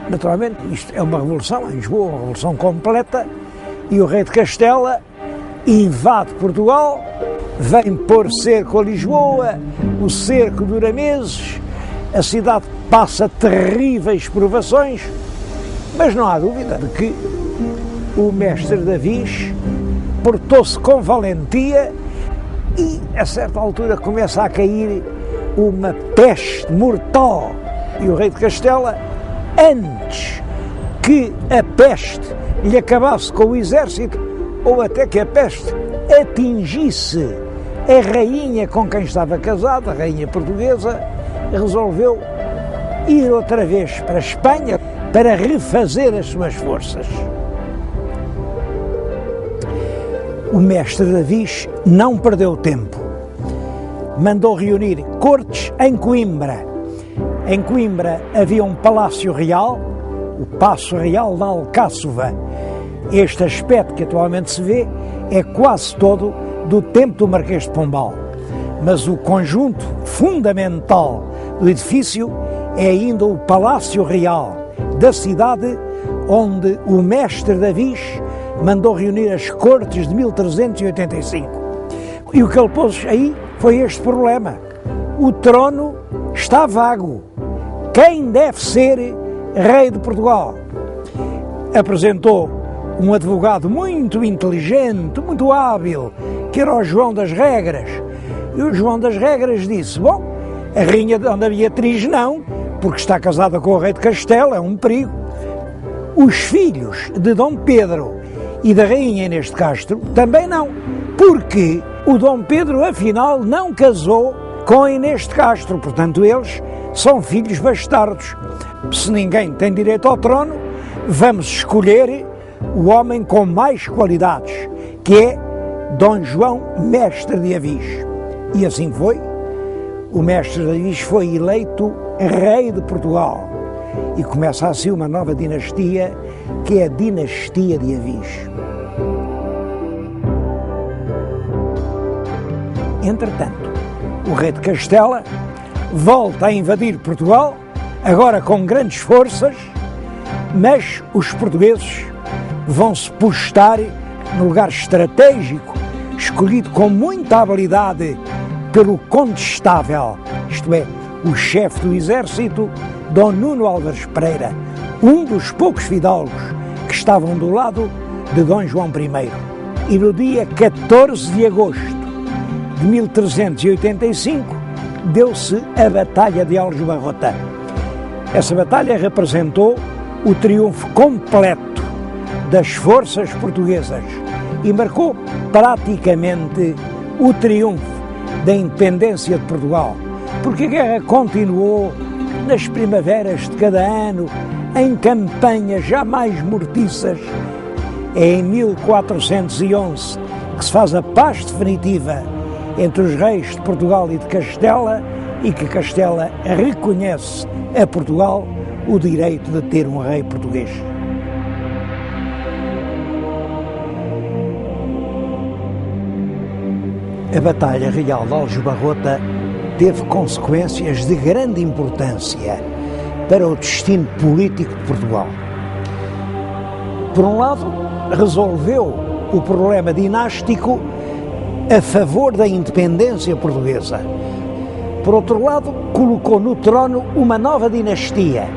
Naturalmente, isto é uma revolução em Lisboa, uma revolução completa, e o rei de Castela invade Portugal, vem pôr cerco a Lisboa, o cerco dura meses, a cidade passa terríveis provações, mas não há dúvida de que o mestre Davis portou-se com valentia e, a certa altura, começa a cair uma peste mortal. E o rei de Castela, antes que a peste lhe acabasse com o exército, ou até que a peste atingisse a rainha com quem estava casada, a rainha portuguesa, resolveu ir outra vez para a Espanha para refazer as suas forças. O mestre Davis não perdeu tempo. Mandou reunir cortes em Coimbra. Em Coimbra havia um palácio real, o Paço Real da Alcáçova. Este aspecto que atualmente se vê é quase todo do tempo do Marquês de Pombal. Mas o conjunto fundamental do edifício é ainda o Palácio Real da cidade, onde o mestre Davis mandou reunir as cortes de 1385. E o que ele pôs aí foi este problema. O trono está vago. Quem deve ser rei de Portugal? Apresentou um advogado muito inteligente, muito hábil, que era o João das Regras. E o João das Regras disse, bom, a rainha Dona Beatriz não, porque está casada com o rei de Castela, é um perigo. Os filhos de Dom Pedro e da rainha Inês de Castro também não, porque o Dom Pedro, afinal, não casou com a Inês de Castro, portanto, eles são filhos bastardos. Se ninguém tem direito ao trono, vamos escolher o homem com mais qualidades, que é Dom João Mestre de Avis. E assim foi. O Mestre de Avis foi eleito rei de Portugal. E começa assim uma nova dinastia, que é a dinastia de Avis. Entretanto, o rei de Castela volta a invadir Portugal, agora com grandes forças, mas os portugueses vão-se postar no lugar estratégico, escolhido com muita habilidade pelo condestável, isto é, o chefe do exército, Dom Nuno Álvares Pereira, um dos poucos fidalgos que estavam do lado de Dom João I. E no dia 14 de agosto de 1385 deu-se a Batalha de Aljubarrota. Essa batalha representou o triunfo completo das forças portuguesas e marcou praticamente o triunfo da independência de Portugal, porque a guerra continuou nas primaveras de cada ano, em campanhas jamais mortiças. É em 1411 que se faz a paz definitiva entre os reis de Portugal e de Castela e que Castela reconhece a Portugal o direito de ter um rei português. A Batalha Real de Aljubarrota teve consequências de grande importância para o destino político de Portugal. Por um lado, resolveu o problema dinástico a favor da independência portuguesa. Por outro lado, colocou no trono uma nova dinastia,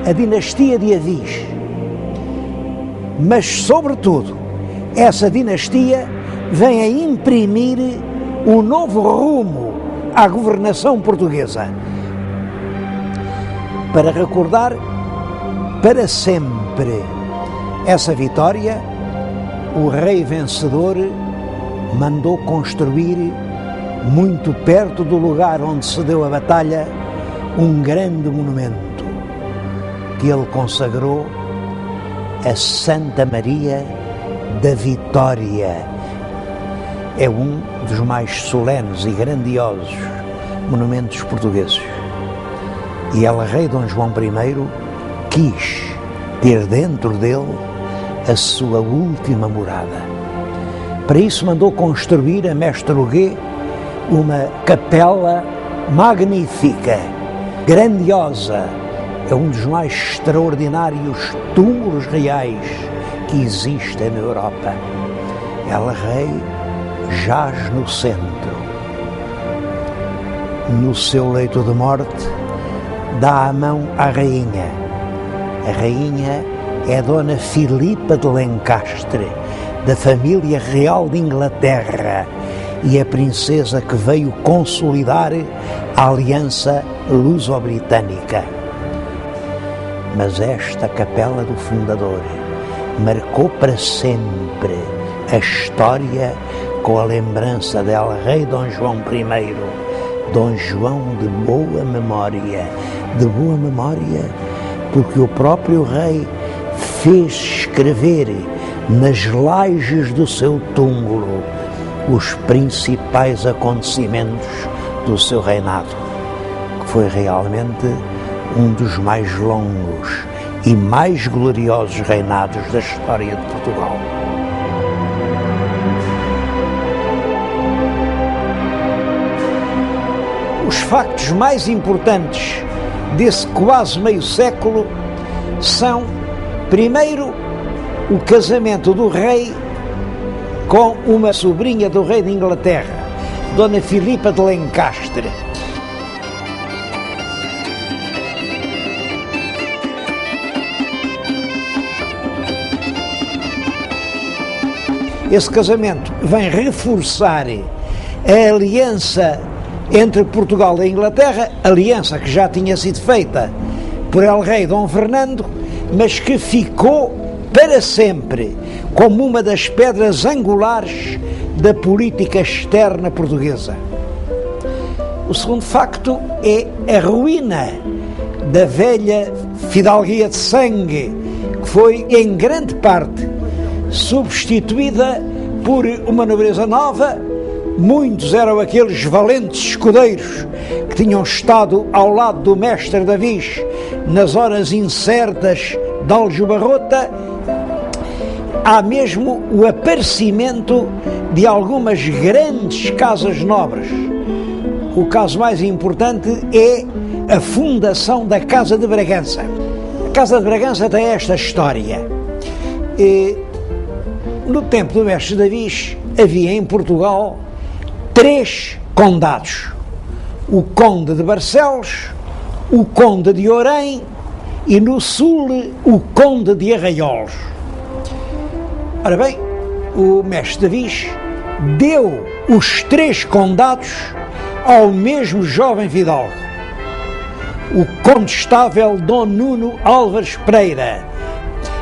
a dinastia de Avis. Mas, sobretudo, essa dinastia vem a imprimir um novo rumo à governação portuguesa. Para recordar para sempre essa vitória, o rei vencedor mandou construir, muito perto do lugar onde se deu a batalha, um grande monumento que ele consagrou a Santa Maria da Vitória. É um dos mais solenes e grandiosos monumentos portugueses. E El Rei Dom João I quis ter dentro dele a sua última morada. Para isso mandou construir a Mestre Huguet uma capela magnífica, grandiosa. É um dos mais extraordinários túmulos reais que existem na Europa. El Rei jaz no centro. No seu leito de morte, dá a mão à rainha. A rainha é Dona Filipa de Lencastre, da família real de Inglaterra, e a princesa que veio consolidar a aliança luso-britânica. Mas esta capela do fundador marcou para sempre a história com a lembrança del Rei Dom João I, Dom João de boa memória, porque o próprio rei fez escrever nas lajes do seu túmulo os principais acontecimentos do seu reinado, que foi realmente um dos mais longos e mais gloriosos reinados da história de Portugal. Os factos mais importantes desse quase meio século são, primeiro, o casamento do rei com uma sobrinha do rei de Inglaterra, Dona Filipa de Lencastre. Esse casamento vem reforçar a aliança entre Portugal e Inglaterra, aliança que já tinha sido feita por el rei Dom Fernando, mas que ficou para sempre como uma das pedras angulares da política externa portuguesa. O segundo facto é a ruína da velha fidalguia de sangue, que foi em grande parte substituída por uma nobreza nova. Muitos eram aqueles valentes escudeiros que tinham estado ao lado do mestre Davis nas horas incertas de Aljubarrota. Há mesmo o aparecimento de algumas grandes casas nobres. O caso mais importante é a fundação da Casa de Bragança. A Casa de Bragança tem esta história. No tempo do mestre Davis havia em Portugal 3 condados: o Conde de Barcelos, o Conde de Orém e no sul o Conde de Arraiolos. Ora bem, o mestre Davis deu os 3 condados ao mesmo jovem fidalgo, o condestável Dom Nuno Álvares Pereira.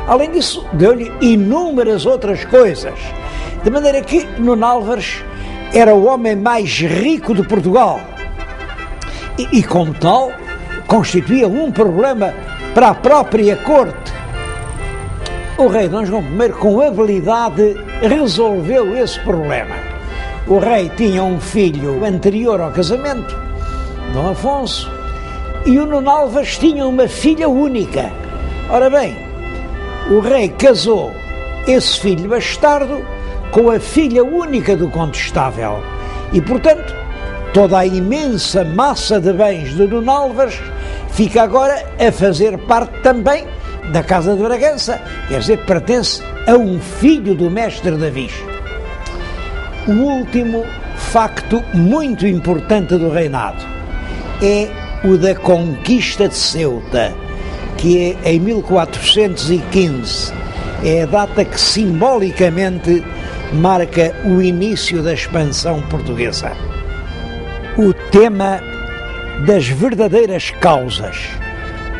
Além disso, deu-lhe inúmeras outras coisas, de maneira que Nuno Álvares era o homem mais rico de Portugal e como tal, constituía um problema para a própria corte. O rei Dom João I, com habilidade, resolveu esse problema. O rei tinha um filho anterior ao casamento, Dom Afonso, e o Nuno Álvares tinha uma filha única. Ora bem, o rei casou esse filho bastardo com a filha única do condestável e, portanto, toda a imensa massa de bens de Nuno Álvares fica agora a fazer parte também da Casa de Bragança, quer dizer, pertence a um filho do mestre Davis. O último facto muito importante do reinado é o da conquista de Ceuta, que é em 1415. É a data que simbolicamente marca o início da expansão portuguesa. O tema das verdadeiras causas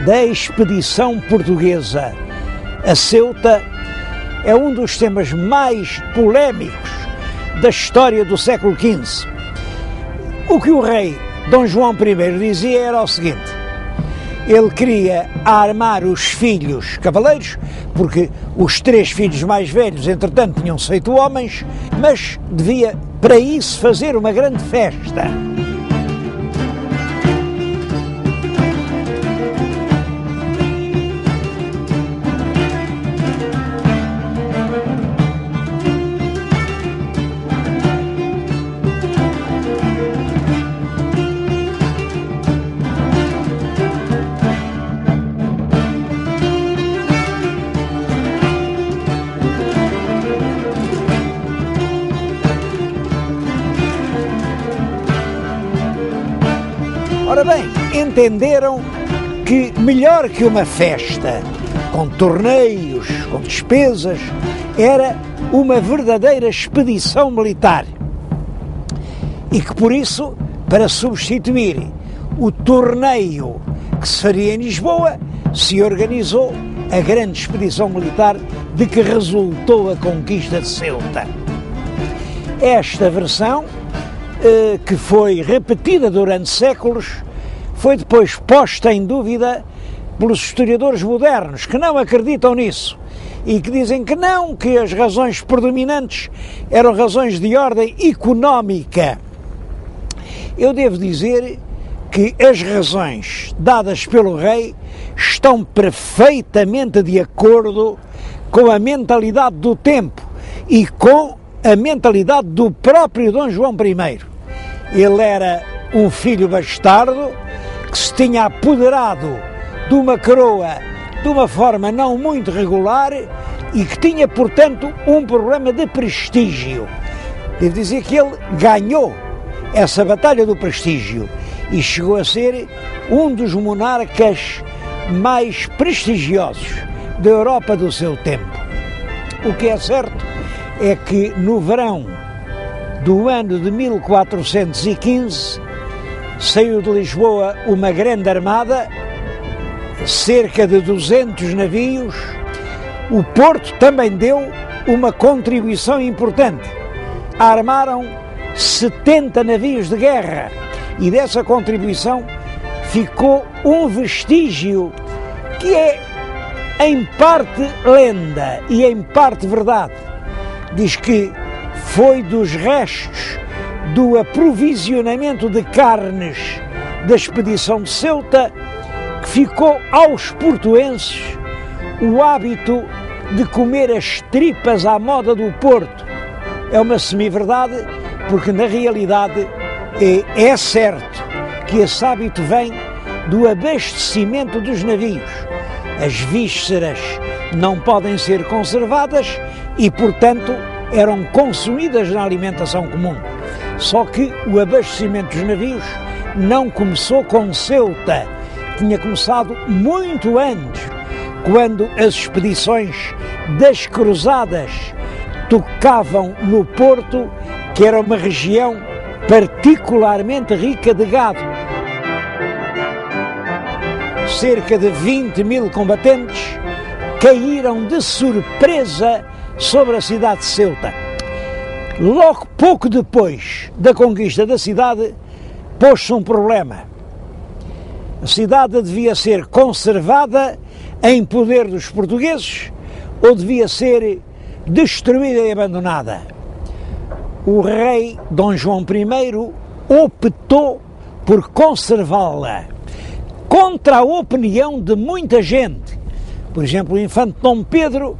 da expedição portuguesa a Ceuta é um dos temas mais polémicos da história do século XV. O que o rei Dom João I dizia era o seguinte: ele queria armar os filhos cavaleiros, porque os 3 filhos mais velhos, entretanto, tinham-se feito homens, mas devia, para isso, fazer uma grande festa. Ora bem, entenderam que melhor que uma festa, com torneios, com despesas, era uma verdadeira expedição militar. E que por isso, para substituir o torneio que se faria em Lisboa, se organizou a grande expedição militar de que resultou a conquista de Ceuta. Esta versão que foi repetida durante séculos, foi depois posta em dúvida pelos historiadores modernos, que não acreditam nisso e que dizem que não, que as razões predominantes eram razões de ordem económica. Eu devo dizer que as razões dadas pelo rei estão perfeitamente de acordo com a mentalidade do tempo e com a mentalidade do próprio Dom João I. Ele era um filho bastardo que se tinha apoderado de uma coroa de uma forma não muito regular e que tinha, portanto, um problema de prestígio. Devo dizer que ele ganhou essa batalha do prestígio e chegou a ser um dos monarcas mais prestigiosos da Europa do seu tempo. O que é certo é que no verão do ano de 1415 saiu de Lisboa uma grande armada, cerca de 200 navios. O Porto também deu uma contribuição importante. Armaram 70 navios de guerra e dessa contribuição ficou um vestígio que é em parte lenda e em parte verdade. Diz que foi dos restos do aprovisionamento de carnes da expedição de Ceuta que ficou aos portuenses o hábito de comer as tripas à moda do Porto. É uma semi-verdade, porque na realidade é certo que esse hábito vem do abastecimento dos navios. As vísceras não podem ser conservadas e, portanto, eram consumidas na alimentação comum. Só que o abastecimento dos navios não começou com Ceuta, tinha começado muito antes, quando as expedições das cruzadas tocavam no Porto, que era uma região particularmente rica de gado. Cerca de 20 mil combatentes caíram de surpresa sobre a cidade de Ceuta. Logo pouco depois da conquista da cidade, pôs-se um problema. A cidade devia ser conservada em poder dos portugueses ou devia ser destruída e abandonada. O rei Dom João I optou por conservá-la, contra a opinião de muita gente. Por exemplo, o infante Dom Pedro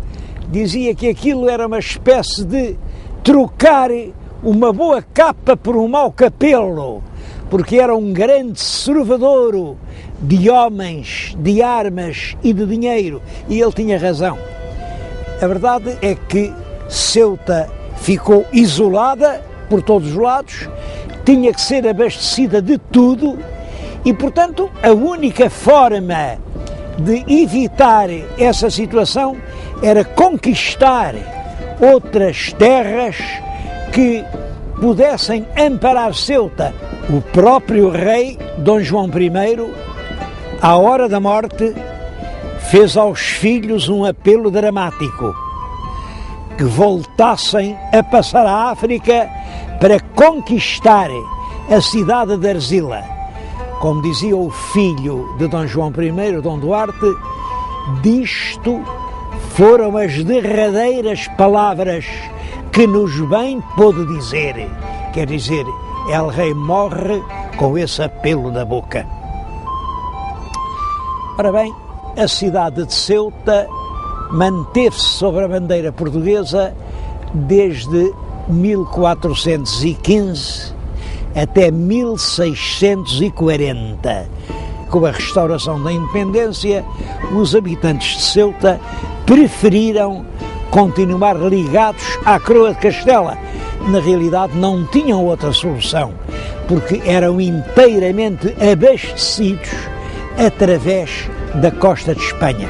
dizia que aquilo era uma espécie de trocar uma boa capa por um mau capelo, porque era um grande servadouro de homens, de armas e de dinheiro, e ele tinha razão. A verdade é que Ceuta ficou isolada por todos os lados, tinha que ser abastecida de tudo e, portanto, a única forma de evitar essa situação era conquistar outras terras que pudessem amparar Ceuta. O próprio rei Dom João I, à hora da morte, fez aos filhos um apelo dramático, que voltassem a passar a África para conquistar a cidade de Arzila. Como dizia o filho de Dom João I, Dom Duarte, disto foram as derradeiras palavras que nos bem pôde dizer. Quer dizer, El Rei morre com esse apelo na boca. Ora bem, a cidade de Ceuta manteve-se sob a bandeira portuguesa desde 1415 até 1640. Com a restauração da independência, os habitantes de Ceuta preferiram continuar ligados à coroa de Castela. Na realidade, não tinham outra solução, porque eram inteiramente abastecidos através da costa de Espanha.